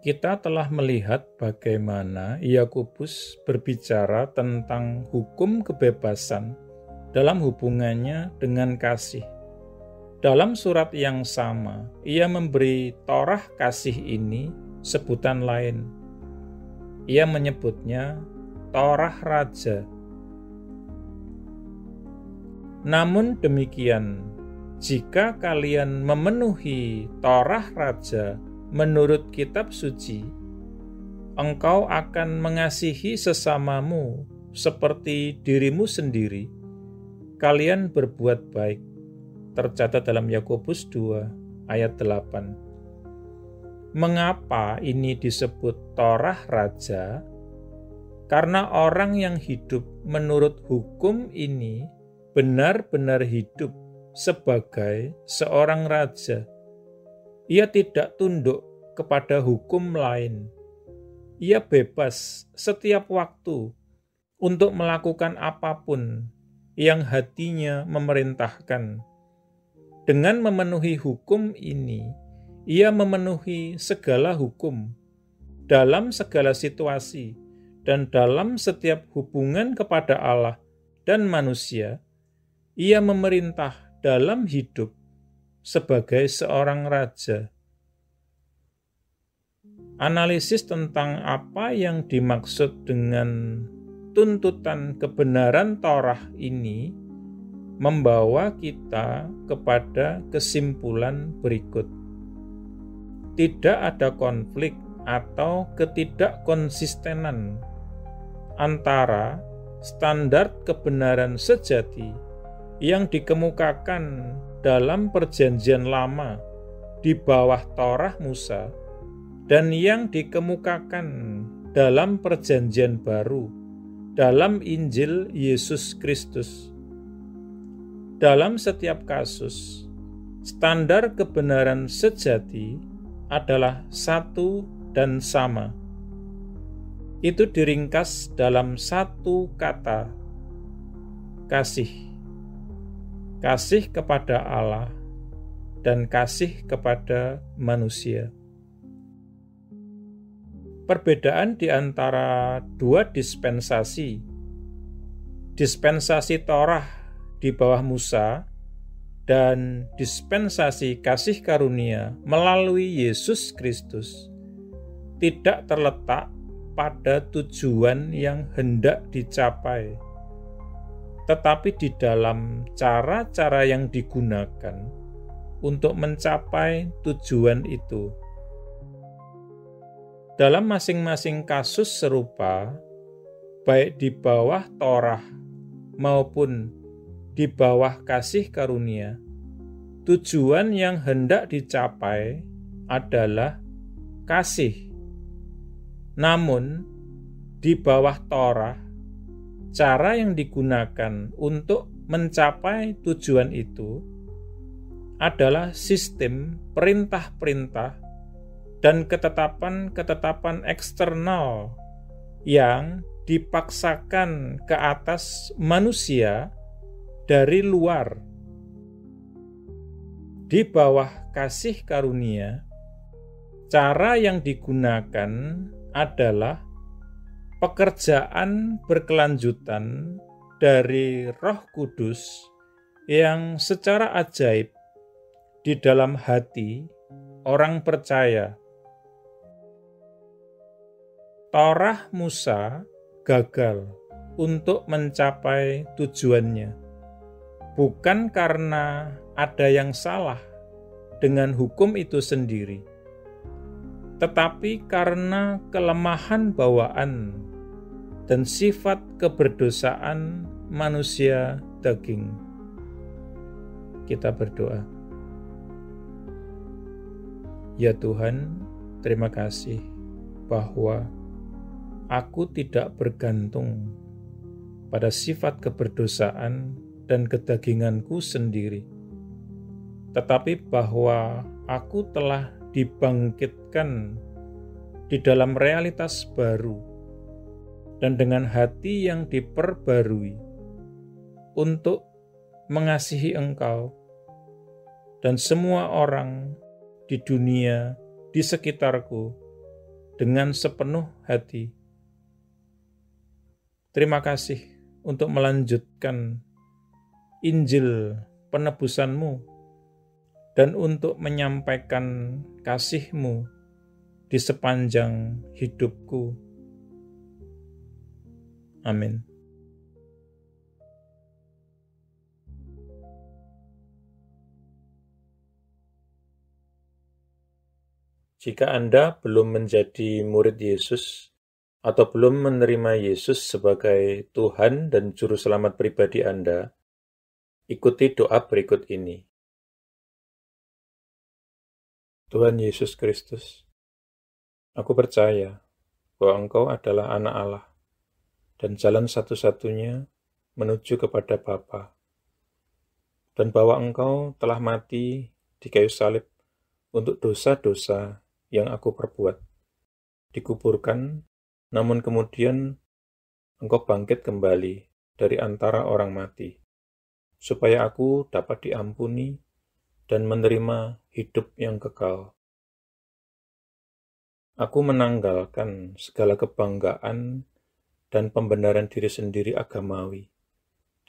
Kita telah melihat bagaimana Yakobus berbicara tentang hukum kebebasan dalam hubungannya dengan kasih. Dalam surat yang sama, ia memberi Torah kasih ini sebutan lain. Ia menyebutnya Torah Raja. Namun demikian, jika kalian memenuhi Torah Raja menurut kitab suci, engkau akan mengasihi sesamamu seperti dirimu sendiri. Kalian berbuat baik. Tercatat dalam Yakobus 2 ayat 8. Mengapa ini disebut Torah Raja? Karena orang yang hidup menurut hukum ini benar-benar hidup sebagai seorang raja. Ia tidak tunduk kepada hukum lain. Ia bebas setiap waktu untuk melakukan apapun yang hatinya memerintahkan. Dengan memenuhi hukum ini, ia memenuhi segala hukum dalam segala situasi dan dalam setiap hubungan kepada Allah dan manusia. Ia memerintah dalam hidup sebagai seorang raja. Analisis tentang apa yang dimaksud dengan tuntutan kebenaran Torah ini membawa kita kepada kesimpulan berikut. Tidak ada konflik atau ketidakkonsistenan antara standar kebenaran sejati yang dikemukakan dalam Perjanjian Lama di bawah Torah Musa dan yang dikemukakan dalam Perjanjian Baru dalam Injil Yesus Kristus. Dalam setiap kasus, standar kebenaran sejati adalah satu dan sama. Itu diringkas dalam satu kata, kasih. Kasih kepada Allah dan kasih kepada manusia. Perbedaan di antara dua dispensasi Torah di bawah Musa dan dispensasi kasih karunia melalui Yesus Kristus tidak terletak pada tujuan yang hendak dicapai, tetapi di dalam cara-cara yang digunakan untuk mencapai tujuan itu. Dalam masing-masing kasus serupa, baik di bawah Torah maupun di bawah kasih karunia, tujuan yang hendak dicapai adalah kasih. Namun, di bawah Torah, cara yang digunakan untuk mencapai tujuan itu adalah sistem perintah-perintah dan ketetapan-ketetapan eksternal yang dipaksakan ke atas manusia dari luar. Di bawah kasih karunia, cara yang digunakan adalah pekerjaan berkelanjutan dari Roh Kudus yang secara ajaib di dalam hati orang percaya. Torah Musa gagal untuk mencapai tujuannya, bukan karena ada yang salah dengan hukum itu sendiri, tetapi karena kelemahan bawaan dan sifat keberdosaan manusia daging. Kita berdoa. Ya Tuhan, terima kasih bahwa aku tidak bergantung pada sifat keberdosaan dan kedaginganku sendiri, tetapi bahwa aku telah dibangkitkan di dalam realitas baru dan dengan hati yang diperbarui untuk mengasihi Engkau dan semua orang di dunia, di sekitarku, dengan sepenuh hati. Terima kasih untuk melanjutkan Injil penebusan-Mu dan untuk menyampaikan kasih-Mu di sepanjang hidupku. Amin. Jika Anda belum menjadi murid Yesus atau belum menerima Yesus sebagai Tuhan dan Juru Selamat pribadi Anda, ikuti doa berikut ini. Tuhan Yesus Kristus, aku percaya bahwa Engkau adalah Anak Allah dan jalan satu-satunya menuju kepada Bapa, dan bahwa Engkau telah mati di kayu salib untuk dosa-dosa yang aku perbuat, dikuburkan, namun kemudian Engkau bangkit kembali dari antara orang mati, supaya aku dapat diampuni dan menerima hidup yang kekal. Aku menanggalkan segala kebanggaan dan pembenaran diri sendiri agamawi,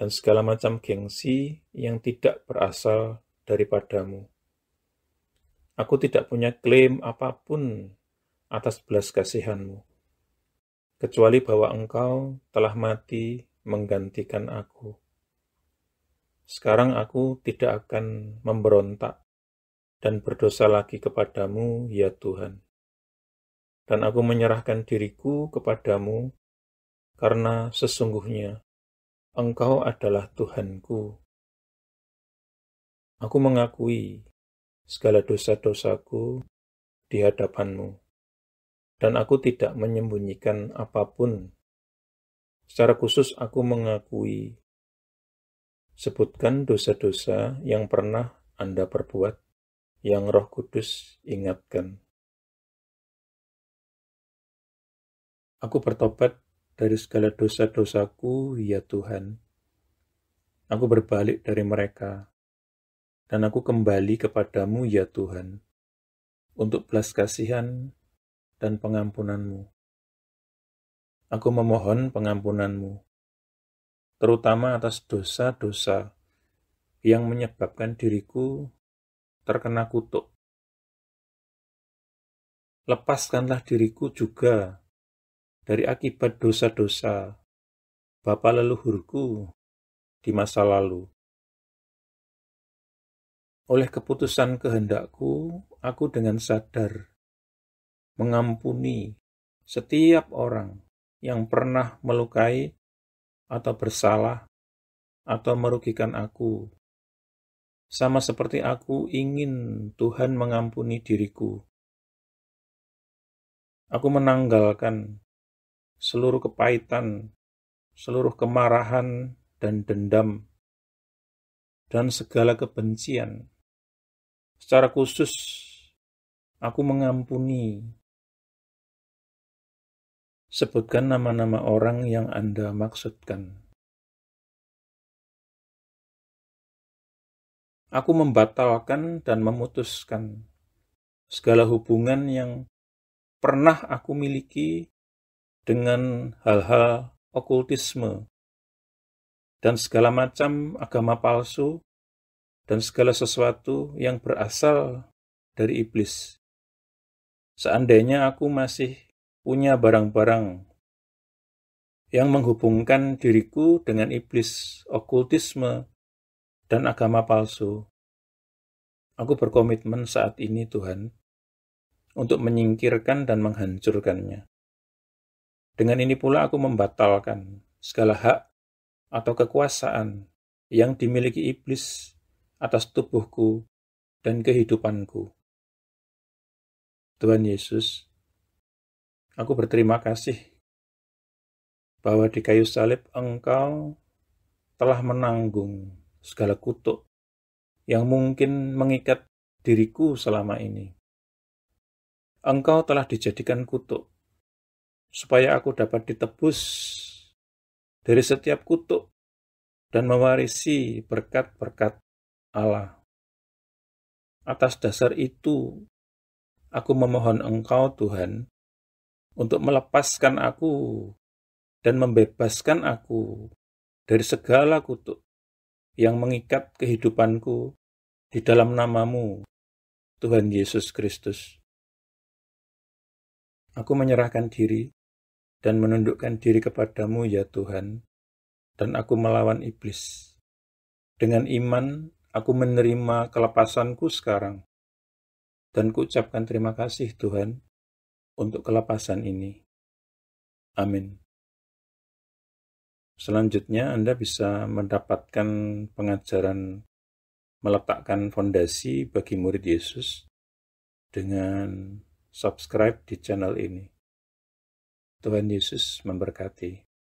dan segala macam gengsi yang tidak berasal daripadamu. Aku tidak punya klaim apapun atas belas kasihan-Mu, kecuali bahwa Engkau telah mati menggantikan aku. Sekarang aku tidak akan memberontak dan berdosa lagi kepadamu, ya Tuhan. Dan aku menyerahkan diriku kepadamu, karena sesungguhnya Engkau adalah Tuhanku. Aku mengakui segala dosa-dosaku di hadapan-Mu, dan aku tidak menyembunyikan apapun. Secara khusus aku mengakui, sebutkan dosa-dosa yang pernah Anda perbuat, yang Roh Kudus ingatkan. Aku bertobat dari segala dosa-dosaku, ya Tuhan. Aku berbalik dari mereka, dan aku kembali kepadamu, ya Tuhan, untuk belas kasihan dan pengampunan-Mu. Aku memohon pengampunan-Mu, terutama atas dosa-dosa yang menyebabkan diriku terkena kutuk. Lepaskanlah diriku juga dari akibat dosa-dosa bapa leluhurku di masa lalu. Oleh keputusan kehendakku, aku dengan sadar mengampuni setiap orang yang pernah melukai atau bersalah atau merugikan aku, sama seperti aku ingin Tuhan mengampuni diriku. Aku menanggalkan seluruh kepahitan, seluruh kemarahan dan dendam, dan segala kebencian. Secara khusus, aku mengampuni. Sebutkan nama-nama orang yang Anda maksudkan. Aku membatalkan dan memutuskan segala hubungan yang pernah aku miliki dengan hal-hal okultisme dan segala macam agama palsu dan segala sesuatu yang berasal dari iblis. Seandainya aku masih punya barang-barang yang menghubungkan diriku dengan iblis, okultisme, dan agama palsu, aku berkomitmen saat ini, Tuhan, untuk menyingkirkan dan menghancurkannya. Dengan ini pula aku membatalkan segala hak atau kekuasaan yang dimiliki iblis atas tubuhku dan kehidupanku. Tuhan Yesus, aku berterima kasih bahwa di kayu salib Engkau telah menanggung segala kutuk yang mungkin mengikat diriku selama ini. Engkau telah dijadikan kutuk, supaya aku dapat ditebus dari setiap kutuk dan mewarisi berkat-berkat Allah. Atas dasar itu, aku memohon Engkau, Tuhan, untuk melepaskan aku dan membebaskan aku dari segala kutuk yang mengikat kehidupanku di dalam nama-Mu, Tuhan Yesus Kristus. Aku menyerahkan diri dan menundukkan diri kepadamu, ya Tuhan, dan aku melawan iblis. Dengan iman, aku menerima kelepasanku sekarang, dan kuucapkan terima kasih, Tuhan, untuk kelepasan ini. Amin. Selanjutnya, Anda bisa mendapatkan pengajaran meletakkan fondasi bagi murid Yesus dengan subscribe di channel ini. Tuhan Yesus memberkati.